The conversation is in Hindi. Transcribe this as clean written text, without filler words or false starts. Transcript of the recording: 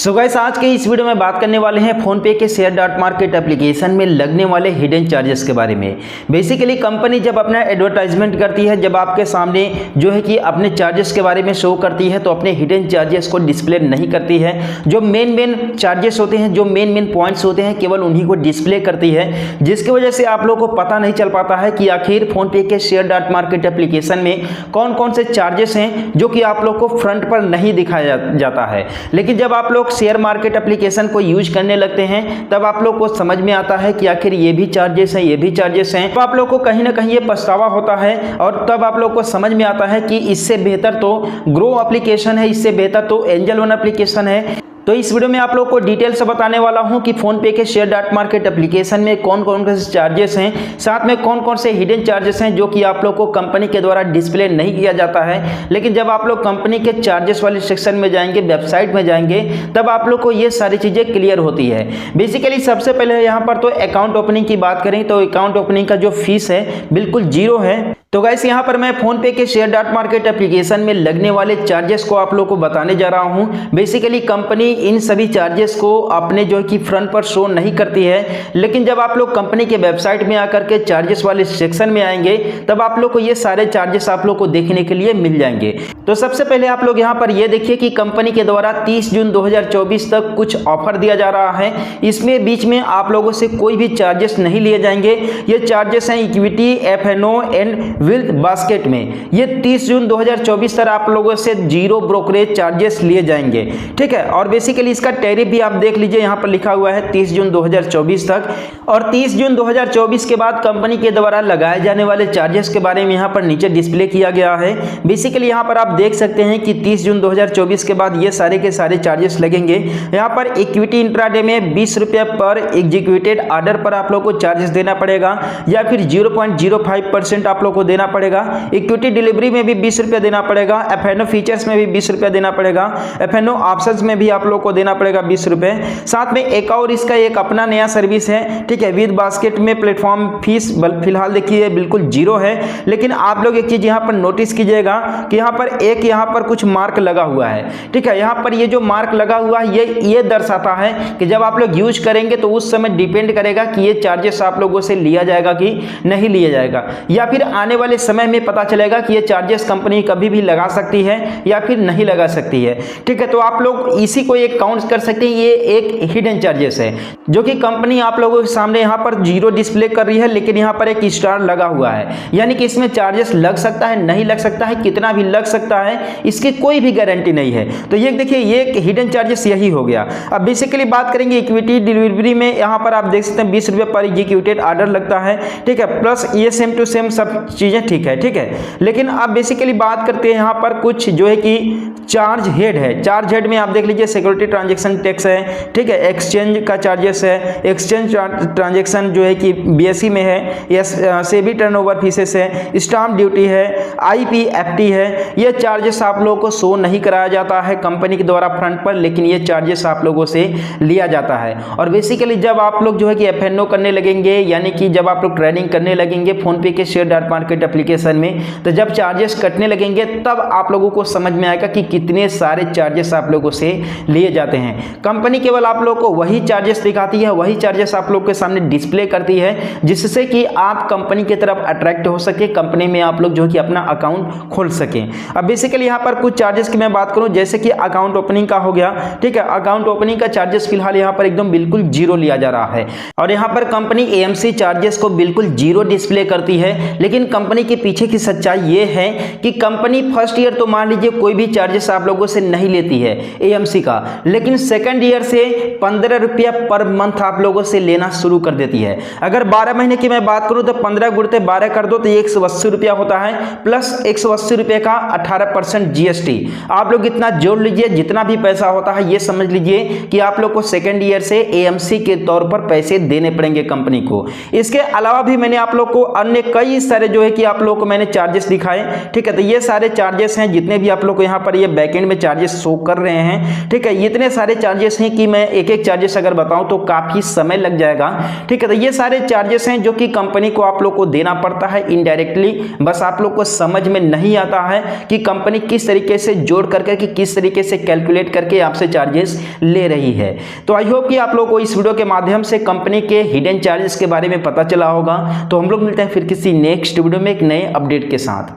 सो गाइस, आज के इस वीडियो में बात करने वाले हैं फोनपे के शेयर डॉट मार्केट एप्लीकेशन में लगने वाले हिडन चार्जेस के बारे में। बेसिकली कंपनी जब अपना एडवर्टाइजमेंट करती है, जब आपके सामने जो है कि अपने चार्जेस के बारे में शो करती है, तो अपने हिडन चार्जेस को डिस्प्ले नहीं करती है। जो मेन चार्जेस होते हैं, जो मेन पॉइंट्स होते हैं, केवल उन्हीं को डिस्प्ले करती है, जिसकी वजह से आप लोगों को पता नहीं चल पाता है कि आखिर फोनपे के शेयर डॉट मार्केट एप्लीकेशन में कौन कौन से चार्जेस हैं जो कि आप लोग को फ्रंट पर नहीं दिखाया जाता है। लेकिन जब आप लोग शेयर मार्केट एप्लीकेशन को यूज करने लगते हैं, तब आप लोग को समझ में आता है कि आखिर ये भी चार्जेस हैं, ये भी चार्जेस हैं। तो आप लोग को कहीं ना कहीं ये पछतावा होता है और तब आप लोग को समझ में आता है कि इससे बेहतर तो ग्रो एप्लीकेशन है, इससे बेहतर तो एंजल वन एप्लीकेशन है। तो इस वीडियो में आप लोग को डिटेल से बताने वाला हूं कि फोनपे के शेयर डॉट मार्केट एप्लीकेशन में कौन कौन से चार्जेस हैं, साथ में कौन कौन से हिडन चार्जेस हैं जो कि आप लोग को कंपनी के द्वारा डिस्प्ले नहीं किया जाता है। लेकिन जब आप लोग कंपनी के चार्जेस वाले सेक्शन में जाएंगे, वेबसाइट में जाएंगे, तब आप लोग को ये सारी चीज़ें क्लियर होती है। बेसिकली सबसे पहले यहाँ पर तो अकाउंट ओपनिंग की बात करें तो अकाउंट ओपनिंग का जो फीस है बिल्कुल जीरो है। तो गाइस, यहाँ पर मैं फोनपे के शेयर डॉट मार्केट एप्लीकेशन में लगने वाले चार्जेस को आप लोग को बताने जा रहा हूँ। बेसिकली कंपनी इन सभी चार्जेस को अपने जो कि फ्रंट पर शो नहीं करती है, लेकिन जब आप लोग कंपनी के वेबसाइट में आकर के चार्जेस वाले सेक्शन में आएंगे, तब आप लोग को ये सारे चार्जेस आप लोग को देखने के लिए मिल जाएंगे। तो सबसे पहले आप लोग यहाँ पर ये देखिए कि कंपनी के द्वारा 30 जून 2024 तक कुछ ऑफर दिया जा रहा है। इसमें बीच में आप लोगों से कोई भी चार्जेस नहीं लिए जाएंगे। ये चार्जेस हैं इक्विटी, एफ&ओ एंड विल्थ बास्केट में। ये 30 जून 2024 तक आप लोगों से जीरो ब्रोकरेज चार्जेस लिए जाएंगे, ठीक है। और बेसिकली इसका टैरिफ भी आप देख लीजिए, यहाँ पर लिखा हुआ है 30 जून 2024 तक। और 30 जून 2024 के बाद कंपनी के द्वारा लगाए जाने वाले चार्जेस के बारे में यहाँ पर नीचे डिस्प्ले किया गया है। बेसिकली यहाँ पर आप देख सकते हैं कि 30 जून 2024 के बाद ये सारे के सारे चार्जेस लगेंगे। यहाँ पर इक्विटी इंट्राडे में 20 रुपये पर एग्जीक्यूटेड ऑर्डर पर आप लोग को चार्जेस देना पड़ेगा, या फिर 0.05% आप लोग को देना पड़ेगा। इक्विटी डिलीवरी में भी 20 रुपये देना पड़ेगा। एफ&ओ फीचर्स में भी 20 रुपये देना पड़ेगा। एफ&ओ ऑप्शंस में भी आप लोग को देना पड़ेगा 20 रुपये। साथ में एक और इसका एक अपना नया सर्विस है, ठीक है। विद बास्केट में प्लेटफॉर्म फीस फिलहाल देखिए बिल्कुल जीरो है। लेकिन आप लोग एक चीज यहाँ पर नोटिस कीजिएगा कि यहाँ पर एक यहाँ पर कुछ मार्क लगा हुआ है, ठीक है। यहाँ पर ये जो मार्क लगा हुआ है ये दर्शाता है कि जब आप लोग यूज करेंगे तो उस समय डिपेंड करेगा कि ये चार्जेस आप लोगों से लिया जाएगा कि नहीं लिया जाएगा, या फिर आने वाले समय में पता चलेगा कि ये चार्जेस कंपनी कभी भी लगा सकती है या फिर नहीं लगा सकती है, ठीक है। तो आप लोग इसी को एक काउंट कर सकते हैं। ये एक हिडन चार्जेस है जो कि कंपनी आप लोगों के सामने यहाँ पर जीरो डिस्प्ले कर रही है, लेकिन यहाँ पर एक स्टार लगा हुआ है, यानी कि इसमें चार्जेस लग सकता है, नहीं लग सकता है, कितना भी लग सकता है, इसकी कोई भी गारंटी नहीं है। तो ये देखिए, ये हिडन चार्जेस यही हो गया। अब बेसिकली बात करेंगे इक्विटी डिलीवरी में, यहाँ पर आप देख सकते हैं 20 रुपये पर एग्जीक्यूटेड ऑर्डर लगता है, ठीक है। प्लस ये सेम टू सेम सब चीजें ठीक है, ठीक है। लेकिन अब बेसिकली बात करते हैं यहाँ पर कुछ जो है कि चार्ज हेड है। चार्ज हेड में आप देख लीजिए सिक्योरिटी ट्रांजैक्शन टैक्स है, ठीक है। एक्सचेंज का चार्जेस है, एक्सचेंज ट्रांजैक्शन जो है कि बीएसई में है, सेबी टर्नओवर फीसेस है, स्टाम्प ड्यूटी है, आईपीएफटी है। ये चार्जेस आप लोगों को शो नहीं कराया जाता है कंपनी के द्वारा फ्रंट पर, लेकिन ये चार्जेस आप लोगों से लिया जाता है। और बेसिकली जब आप लोग जो है कि एफ&ओ करने लगेंगे, यानी कि जब आप लोग ट्रेडिंग करने लगेंगे फोनपे के शेयर डॉट मार्केट एप्लीकेशन में, तो जब चार्जेस कटने लगेंगे तब आप लोगों को समझ में आएगा कि कितने सारे चार्जेस आप लोगों से लिए जाते हैं। कंपनी केवल आप लोगों को वही चार्जेस दिखाती है, वही चार्जेस आप लोग के सामने डिस्प्ले करती है, जिससे कि आप कंपनी की तरफ अट्रैक्ट हो सके, कंपनी में आप लोग जो कि अपना अकाउंट खोल सकें। अब बेसिकली यहाँ पर कुछ चार्जेस की मैं बात करूँ, जैसे कि अकाउंट ओपनिंग का हो गया, ठीक है। अकाउंट ओपनिंग का चार्जेस फिलहाल यहाँ पर एकदम बिल्कुल जीरो लिया जा रहा है। और यहाँ पर कंपनी एएमसी चार्जेस को बिल्कुल जीरो डिस्प्ले करती है। लेकिन कंपनी के पीछे की सच्चाई ये है कि कंपनी फर्स्ट ईयर तो मान लीजिए कोई भी चार्जेस आप लोगों से नहीं लेती है एएमसी का, लेकिन सेकंड ईयर से 15 रुपया पर मंथ आप लोगों से लेना शुरू कर देती है। अगर 12 महीने की मैं बात करूं तो 15 गुणते 12 कर दो तो 180 रुपया होता है, प्लस 180 रुपये का 18% जीएसटी। आप लोग इतना जोड़ लीजिए, जितना भी पैसा होता है ये समझ लीजिए कि आप लोग को सेकंड ईयर से एएमसी के तौर पर पैसे देने पड़ेंगे कंपनी को। इसके अलावा भी मैंने आप लोग को अन्य कई सारे जो है कि आप लोगों को मैंने चार्जेस दिखाए, ठीक है। तो ये सारे चार्जेस हैं जितने भी आप लोग को यहाँ पर ये बैकएंड में चार्जेस शो कर रहे हैं, ठीक है। इतने सारे चार्जेस हैं कि मैं एक एक चार्जेस अगर बताऊं तो काफी समय लग जाएगा, ठीक है। तो ये सारे चार्जेस हैं जो कि कंपनी को आप लोग को देना पड़ता है इनडायरेक्टली, बस आप लोग को समझ में नहीं आता है कि कंपनी किस तरीके से जोड़ करके कि किस तरीके से कैलकुलेट करके आपसे चार्जेस ले रही है। तो आई होप कि आप लोग को इस वीडियो के माध्यम से कंपनी के हिडन चार्जेस के बारे में पता चला होगा। तो हम लोग मिलते हैं फिर किसी नेक्स्ट वीडियो में एक नए अपडेट के साथ।